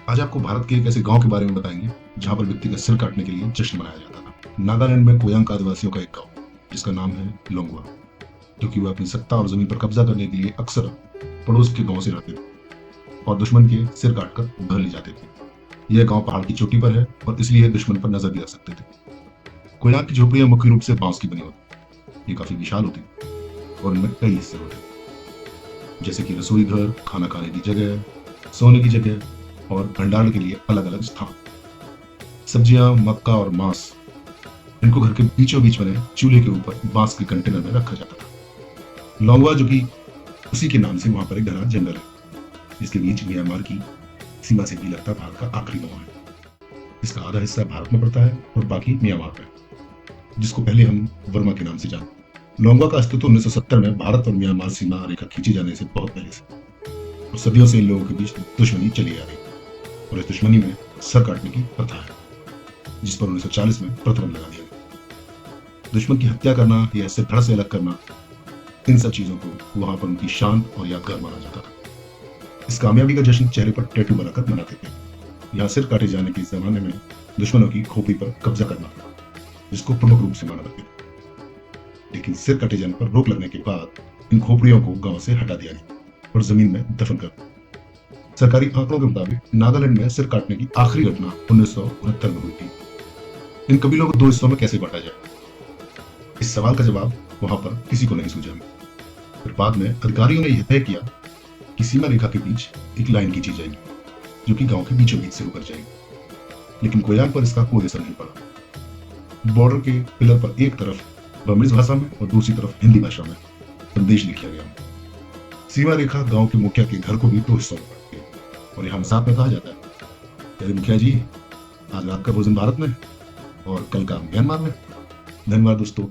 आज आपको भारत के एक ऐसे गांव के बारे में बताएंगे जहां पर व्यक्ति का सिर काटने के लिए जश्न मनाया जाता था। नागालैंड में कोयांग आदिवासियों का एक गांव जिसका नाम है लोंगवा, क्योंकि वह अपनी सत्ता और जमीन पर कब्जा करने के लिए अक्सर पड़ोस के गांव से रहते थे और दुश्मन के सिर काटकर घर ले जाते थे। यह गांव पहाड़ की चोटी पर है और इसलिए दुश्मन पर नजर भी रख सकते थे। कोयांग की झोपड़ियां मुख्य रूप से बांस की बनी होती। ये काफी विशाल होती और उनमें कई हिस्से होते, जैसे कि रसोई घर, खाना खाने की जगह, सोने की जगह और भंडारण के लिए अलग अलग स्थान। सब्जियां, मक्का और मांस इनको घर के बीचों बीच बने चूल्हे के ऊपर बांस के कंटेनर में रखा जाता था। लौंगवा, जो कि उसी के नाम से वहां पर एक घना जंगल है जिसके बीच म्यांमार की सीमा से भी लगता भारत का आखिरी गांव है। इसका आधा हिस्सा भारत में पड़ता है और बाकी म्यांमार में, जिसको पहले हम वर्मा के नाम से जानते। लौंगवा का अस्तित्व 1970 में भारत और म्यांमार सीमा रेखा खींचे जाने से बहुत पहले से, और सदियों से इन लोगों के बीच दुश्मनी चली आ रही और इस दुश्मनी में सर काटने की प्रथा है, जिस पर 1940 में प्रतिबंध लगा दिया गया। दुश्मन की हत्या करना या इससे धड़ से अलग करना, इन सब चीजों को वहां पर उनकी शान और यादगार माना जाता था। इस कामयाबी का जश्न चेहरे पर टैटू बनाकर मनाते थे। यहाँ सिर काटे जाने के जमाने में दुश्मनों की खोपड़ी पर कब्जा करना, जिसको प्रमुख रूप से माना जाता था। लेकिन सिर काटे जाने पर रोक लगने के बाद इन खोपड़ियों को गांव से हटा दिया गया और जमीन में दफन कर दिया। सरकारी आंकड़ों के मुताबिक नागालैंड में सिर काटने की आखिरी घटना 1969 में हुई थी। इन कबीलों को दो हिस्सों में कैसे बांटा जाए, इस सवाल का जवाब वहां पर किसी को नहीं सूझा। फिर बाद में अधिकारियों ने यह तय किया कि सीमा रेखा के बीच एक लाइन खींची जाएगी जो कि गांव के बीचों बीच से होकर जाएगी। लेकिन कोयांग पर इसका कोई असर नहीं पड़ा। बॉर्डर के पिलर पर एक तरफ बर्मीज भाषा में और दूसरी तरफ हिंदी भाषा में संदेश लिखा गया। सीमा रेखा गांव के मुखिया के घर को भी दो हिस्सों में बांट गई और यहाँ साथ में कहा जाता है, अरे मुखिया जी, आज रात का भोजन भारत में और कल का म्यांमार में। धन्यवाद दोस्तों।